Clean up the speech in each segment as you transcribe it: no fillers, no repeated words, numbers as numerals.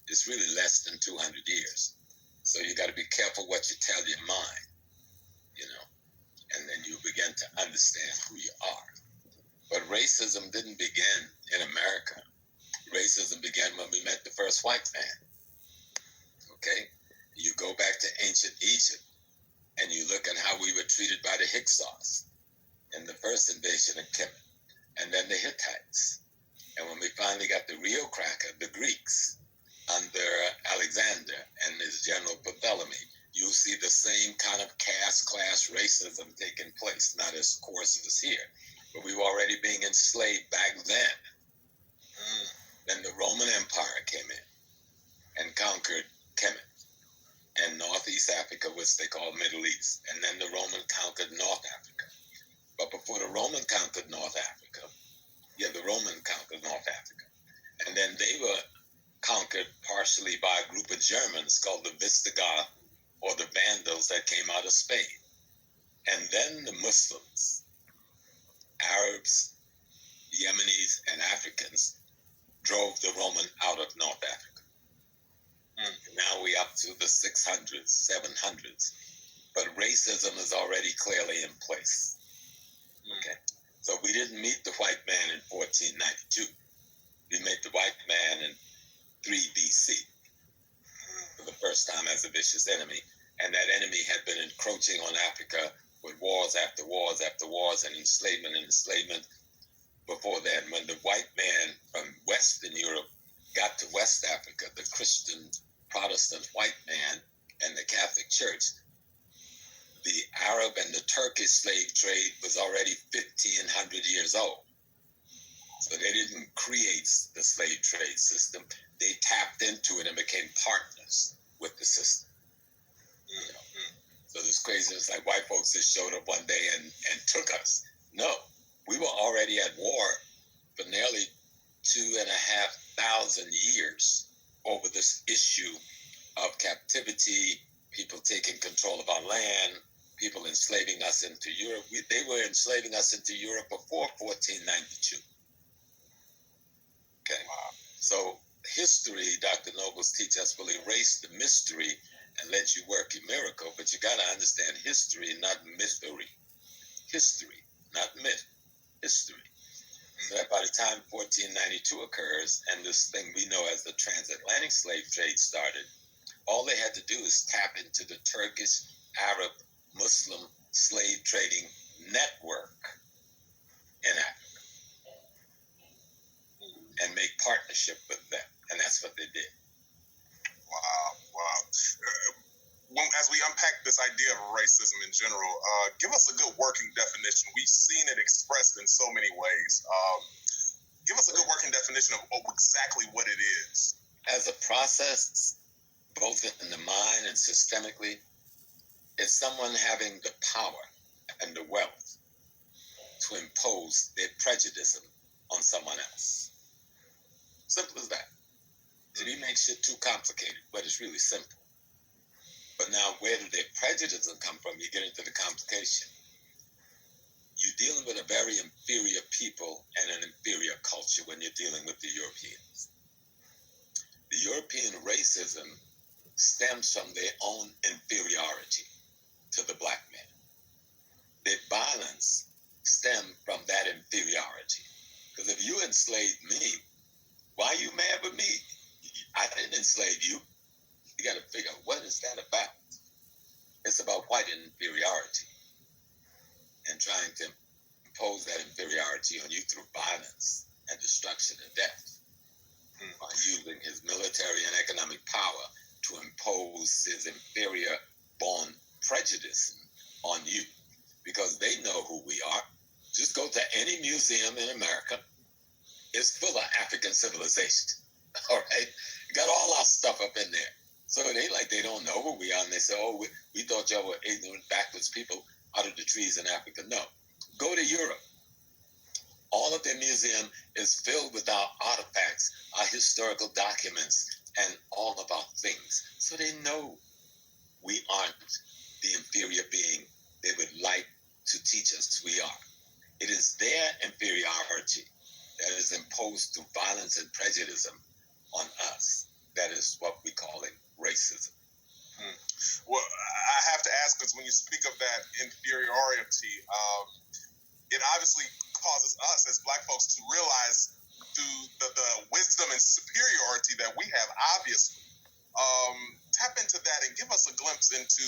is really less than 200 years. So you got to be careful what you tell your mind, you know, and then you begin to understand who you are. But racism didn't begin in America. Racism began when we met the first white man, okay? You go back to ancient Egypt, and you look at how we were treated by the Hyksos in the first invasion of Kemet, and then the Hittites. And when we finally got the real cracker, the Greeks, under Alexander and his general Ptolemy, you'll see the same kind of caste class racism taking place, not as coarse as here, but we were already being enslaved back then. Then the Roman Empire came in and conquered Kemet and Northeast Africa, which they call Middle East, and then the Roman conquered North Africa. But before the Roman conquered North Africa, and then they were conquered partially by a group of Germans called the Visigoths, or the Vandals, that came out of Spain. And then the Muslims, Arabs, Yemenis, and Africans drove the Roman out of North Africa. Now we up to the 600s, 700s. But racism is already clearly in place. Okay? So we didn't meet the white man in 1492. We met the white man in 3 BC for the first time as a vicious enemy. And that enemy had been encroaching on Africa with wars after wars after wars and enslavement and enslavement. Before then, when the white man from Western Europe got to West Africa, the Christian Protestant white man and the Catholic Church, the Arab and the Turkish slave trade was already 1,500 years old. So they didn't create the slave trade system. They tapped into it and became partners with the system. You know? So this craziness, like white folks just showed up one day and took us. No, we were already at war for nearly 2,500 years over this issue of captivity, people taking control of our land, people enslaving us into Europe. They were enslaving us into Europe before 1492. Okay. Wow. So history, Dr. Nobles teach us, will erase the mystery and let you work your miracle, but you got to understand history, not mythery. History, not myth. History. So that by the time 1492 occurs and this thing we know as the transatlantic slave trade started, all they had to do is tap into the Turkish, Arab, Muslim slave trading network in Africa and make partnership with them. And that's what they did. Wow. As we unpack this idea of racism in general, give us a good working definition. We've seen it expressed in so many ways. Give us a good working definition of exactly what it is. As a process, both in the mind and systemically, is someone having the power and the wealth to impose their prejudice on someone else. Simple as that. We make shit too complicated, but it's really simple. But now, where do their prejudice come from? You get into the complication. You're dealing with a very inferior people and an inferior culture when you're dealing with the Europeans. The European racism stems from their own inferiority to the black man. Their violence stems from that inferiority. Because if you enslaved me, why are you mad with me? I didn't enslave you. You got to figure out, what is that about? It's about white inferiority and trying to impose that inferiority on you through violence and destruction and death by using his military and economic power to impose his inferior-born prejudice on you because they know who we are. Just go to any museum in America. It's full of African civilization. All right? Got all our stuff up in there. So they don't know who we are. And they say, oh, we thought y'all were ignorant, backwards people out of the trees in Africa. No. Go to Europe. All of their museum is filled with our artifacts, our historical documents, and all of our things. So they know we aren't the inferior being they would like to teach us we are. It is their inferiority that is imposed through violence and prejudice on us that is what we call it racism. Well, I have to ask, because when you speak of that inferiority, it obviously causes us as Black folks to realize through the wisdom and superiority that we have, obviously. Tap into that and give us a glimpse into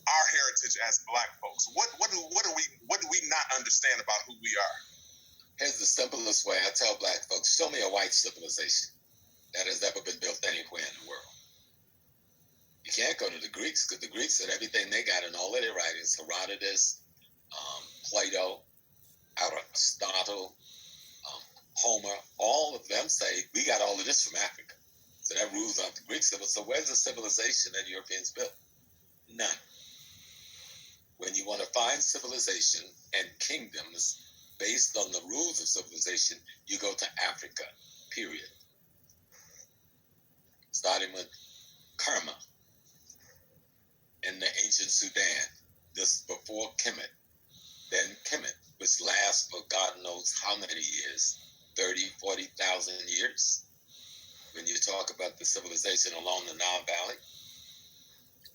our heritage as Black folks. What do we not understand about who we are? Here's the simplest way I tell Black folks: show me a white civilization that has ever been built anywhere in the world. You can't go to the Greeks, because the Greeks said everything they got in all of their writings, Herodotus, Plato, Aristotle, Homer, all of them say we got all of this from Africa. So that rules out the Greek civilization. So where's the civilization that Europeans built? None. When you want to find civilization and kingdoms based on the rules of civilization, you go to Africa, period. Starting with Kerma in the ancient Sudan, this before Kemet, then Kemet, which lasts for God knows how many years, 30, 40,000 years. When you talk about the civilization along the Nile Valley,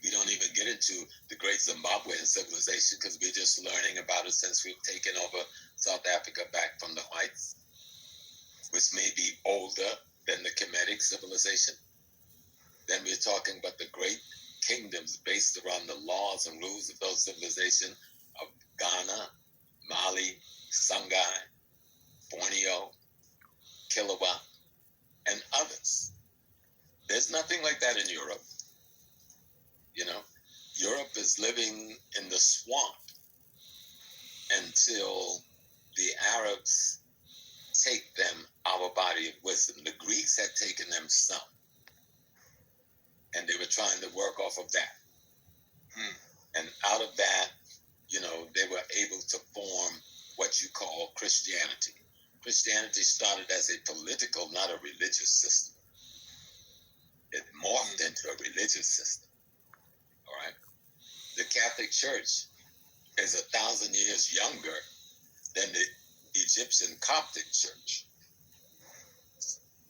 we don't even get into the great Zimbabwean civilization because we're just learning about it since we've taken over South Africa back from the whites, which may be older than the Kemetic civilization. Then we're talking about the great kingdoms based around the laws and rules of those civilizations of Ghana, Mali, Songhai, Borneo, Kilauea, and others. There's nothing like that in Europe. You know, Europe is living in the swamp until the Arabs take them our body of wisdom. The Greeks had taken them some, and they were trying to work off of that. And out of that, you know, they were able to form what you call Christianity. Christianity started as a political, not a religious system. It morphed into a religious system. All right. The Catholic Church is 1,000 years younger than the Egyptian Coptic Church.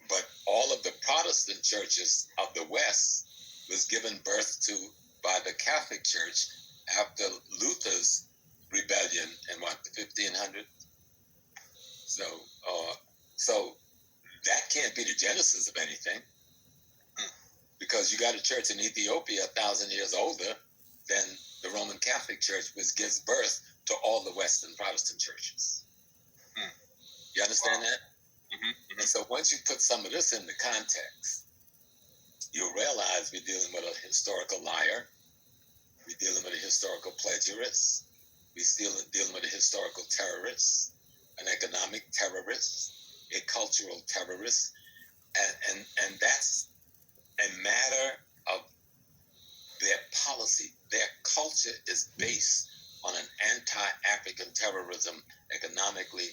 But all of the Protestant churches of the West was given birth to by the Catholic Church after Luther's rebellion in what, the 1500s? So that can't be the genesis of anything, because you got a church in Ethiopia 1,000 years older than the Roman Catholic Church, which gives birth to all the Western Protestant churches. You understand that? And so once you put some of this into context, you'll realize we're dealing with a historical liar. We're dealing with a historical plagiarist. We're dealing with a historical terrorist, an economic terrorist, a cultural terrorist. And that's a matter of their policy. Their culture is based on an anti-African terrorism economically,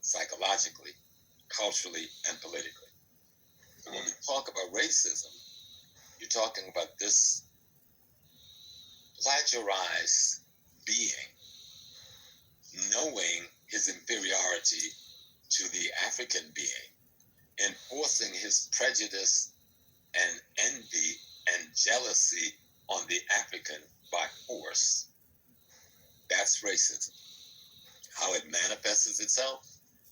psychologically, culturally, and politically. So when we talk about racism, you're talking about this plagiarized being knowing his inferiority to the African being, enforcing his prejudice and envy and jealousy on the African by force. That's racism. How it manifests itself?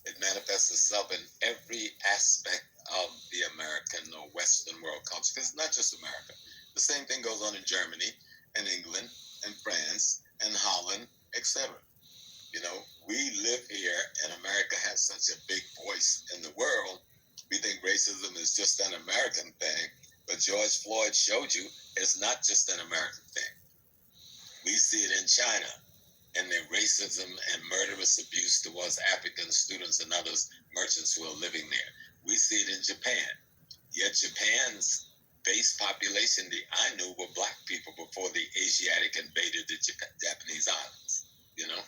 It manifests itself in every aspect of the American or Western world culture, because it's not just America. The same thing goes on in Germany and England and France and Holland, etc. You know, we live here, and America has such a big voice in the world. We think racism is just an American thing, but George Floyd showed you it's not just an American thing. We see it in China, and their racism and murderous abuse towards African students and others, merchants who are living there. We see it in Japan. Yet Japan's base population, I knew, were black people before the Asiatic invaded the Japanese islands, you know?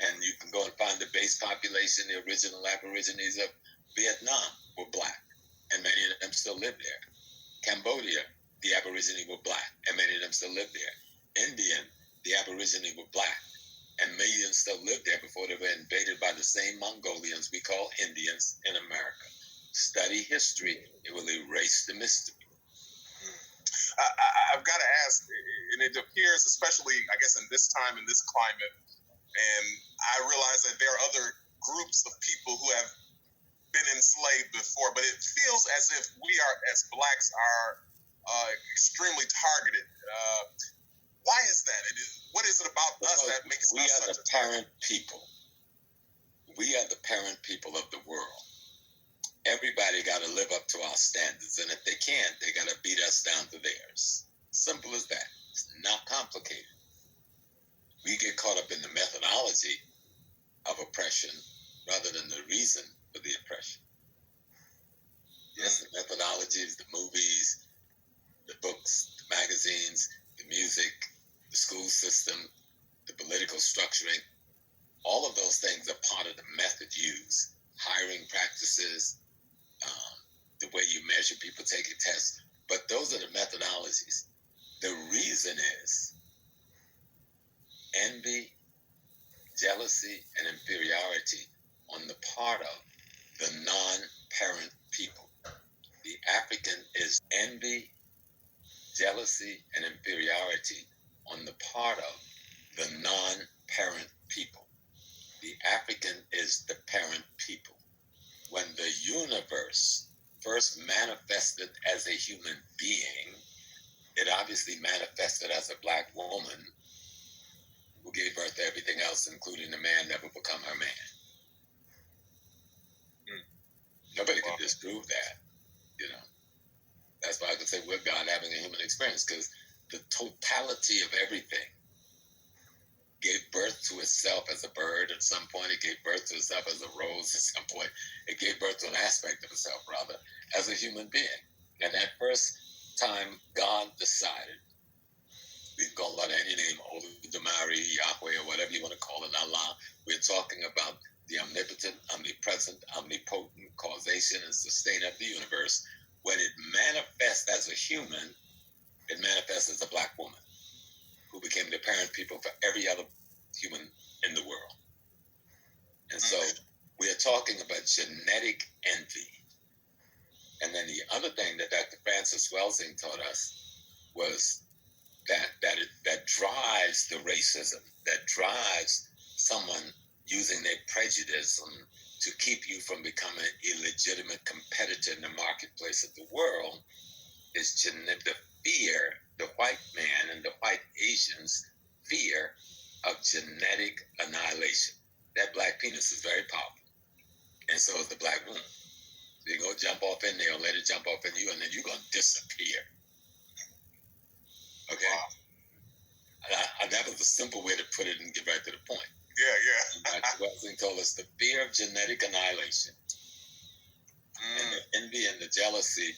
And you can go and find the base population, the original Aborigines of Vietnam were black, and many of them still live there. Cambodia, the Aborigines were black, and many of them still live there. Indian, the Aborigines were black, and millions still lived there before they were invaded by the same Mongolians we call Indians in America. Study history, it will erase the mystery. I've got to ask, and it appears, especially, I guess, in this time, in this climate, and I realize that there are other groups of people who have been enslaved before, but it feels as if we are, as blacks, are extremely targeted. Why is that? What is it about us that makes us such a parent people? We are the parent people of the world. Everybody got to live up to our standards, and if they can't, they got to beat us down to theirs. Simple as that. It's not complicated. We get caught up in the methodology of oppression rather than the reason for the oppression. Yes, the methodologies, the movies, the books, the magazines, the music, the school system, the political structuring, all of those things are part of the method used. Hiring practices, the way you measure people taking tests, but those are the methodologies. The reason is envy, jealousy, and inferiority on the part of the non-parent people. The African is envy, jealousy, and inferiority on the part of the non-parent people. The African is the parent people. When the universe first manifested as a human being, it obviously manifested as a black woman who gave birth to everything else, including the man that would become her man. Nobody can disprove that, you know. That's why I can say we're God having a human experience, because the totality of everything gave birth to itself as a bird at some point. It gave birth to itself as a rose at some point. It gave birth to an aspect of itself, rather, as a human being. And that first time God decided, we can call it any name, Oludamari, Yahweh, or whatever you want to call it, Allah, we're talking about the omnipotent, omnipresent, omnipotent causation and sustainer of the universe. When it manifests as a human, it manifests as a black woman who became the parent people for every other human in the world. And so we are talking about genetic envy. And then the other thing that Dr. Francis Welsing taught us was that drives the racism, that drives someone using their prejudice to keep you from becoming a legitimate competitor in the marketplace of the world, is the fear, the white man and the white Asians' fear of genetic annihilation. That black penis is very powerful, and so is the black woman. So you go jump off in there, let it jump off in you, and then you're going to disappear. Okay? Wow. That was a simple way to put it and get right to the point. Yeah. Dr. Welsing told us the fear of genetic annihilation and the envy and the jealousy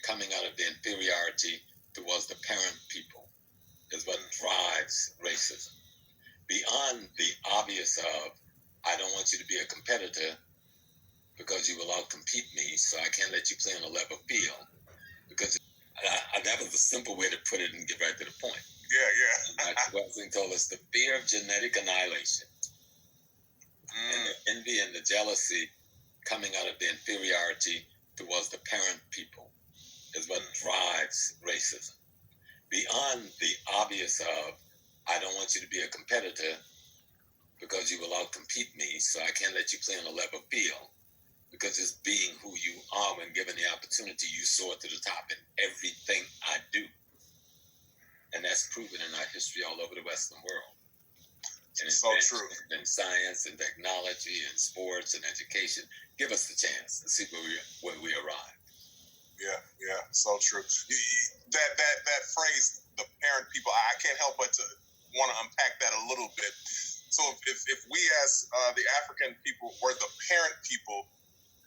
coming out of the inferiority towards the parent people is what drives racism. Beyond the obvious of, I don't want you to be a competitor because you will outcompete me, so I can't let you play on a level field. Because that was a simple way to put it and get right to the point. Yeah. Dr. Welsing told us the fear of genetic annihilation and the envy and the jealousy coming out of the inferiority towards the parent people is what drives racism. Beyond the obvious of, I don't want you to be a competitor because you will outcompete me, so I can't let you play on a level field. Because it's being who you are when given the opportunity, you soar to the top in everything I do. And that's proven in our history all over the Western world. And so true. In science and technology and sports and education, give us the chance to see where we arrive. Yeah, so true. That phrase, the parent people, I can't help but to want to unpack that a little bit. So if we as the African people were the parent people,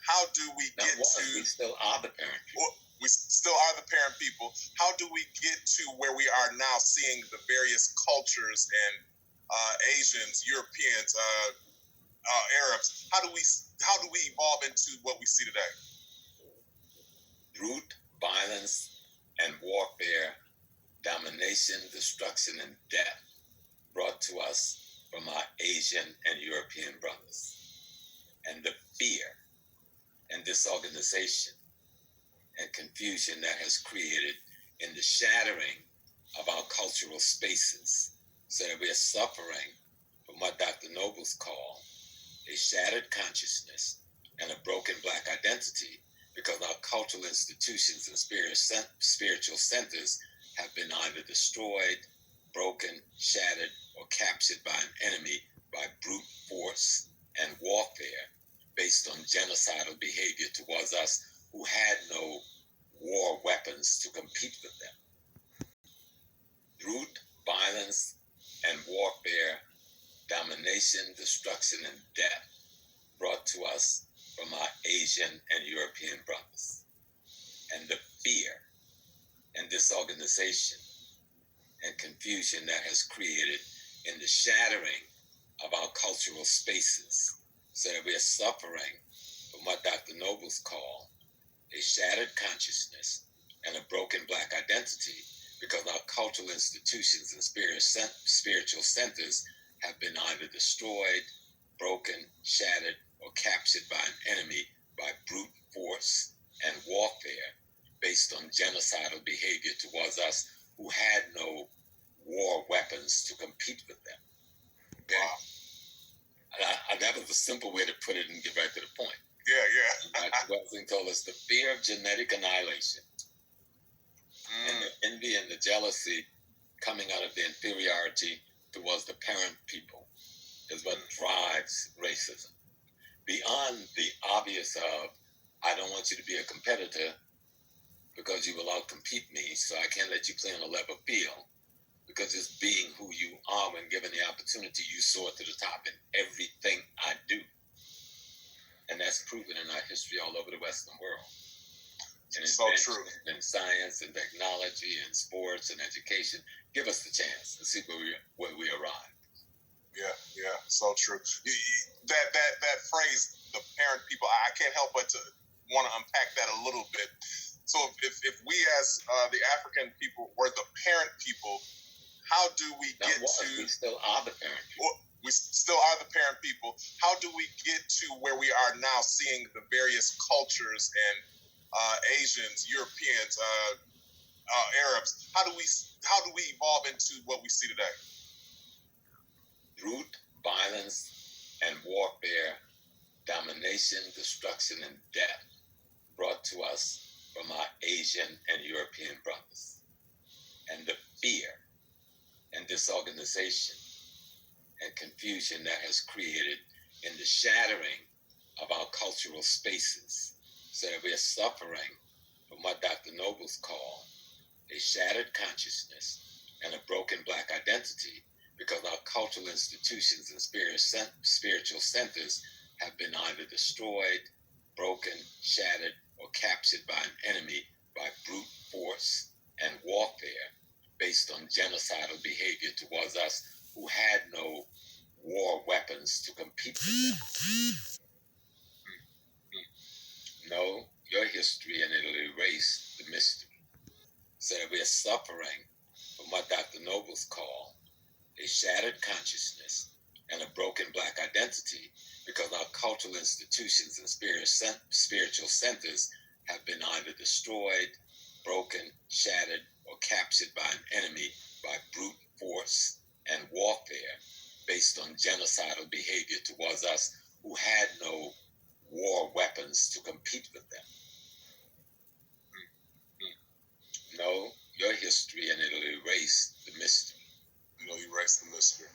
how do we get to... We still are the parent people. Well, we still are the parent people. How do we get to where we are now, seeing the various cultures and Asians, Europeans, Arabs? How do we evolve into what we see today? Brute violence and warfare, domination, destruction, and death brought to us from our Asian and European brothers. And the fear and disorganization and confusion that has created in the shattering of our cultural spaces, so that we are suffering from what Dr. Nobles called a shattered consciousness and a broken Black identity, because our cultural institutions and spiritual centers have been either destroyed, broken, shattered, or captured by an enemy by brute force and warfare based on genocidal behavior towards us who had no war weapons to compete with them. Brute violence and warfare, domination, destruction, and death brought to us from our Asian and European brothers. And the fear and disorganization and confusion that has created in the shattering of our cultural spaces, so that we are suffering from what Dr. Nobles called a shattered consciousness and a broken Black identity, because our cultural institutions and spiritual centers have been either destroyed, broken, shattered, or captured by an enemy by brute force and warfare based on genocidal behavior towards us who had no war weapons to compete with them. Okay? Wow. That was a simple way to put it and get right to the point. Yeah. Dr. Welsing told us the fear of genetic annihilation and the envy and the jealousy coming out of the inferiority towards the parent people is what drives racism. Beyond the obvious of, I don't want you to be a competitor because you will outcompete me, so I can't let you play on a level field, because it's being who you are when given the opportunity, you soar to the top in everything I do. And that's proven in our history all over the Western world. And so true. In science and technology and sports and education, give us the chance to see where we arrive. Yeah, so true. That phrase, the parent people, I can't help but to want to unpack that a little bit. So if we as the African people were the parent people, how do we get to... We still are the parent people. Well, we still are the parent people. How do we get to where we are now, seeing the various cultures and Asians, Europeans, Arabs? How do we evolve into what we see today? Brute violence and warfare, domination, destruction, and death brought to us from our Asian and European brothers. And the fear and disorganization and confusion that has created in the shattering of our cultural spaces, so that we are suffering from what Dr. Nobles called a shattered consciousness and a broken Black identity, because our cultural institutions and spiritual centers have been either destroyed, broken, shattered, or captured by an enemy by brute force and warfare based on genocidal behavior towards us who had no war weapons to compete with them. Know your history and it'll erase the mystery. So that we are suffering from what Dr. Nobles called a shattered consciousness and a broken Black identity, because our cultural institutions and spiritual centers have been either destroyed, broken, shattered, or captured by an enemy by brute force and warfare based on genocidal behavior towards us who had no war weapons to compete with them. Know your history and it'll erase the mystery. It'll erase the mystery.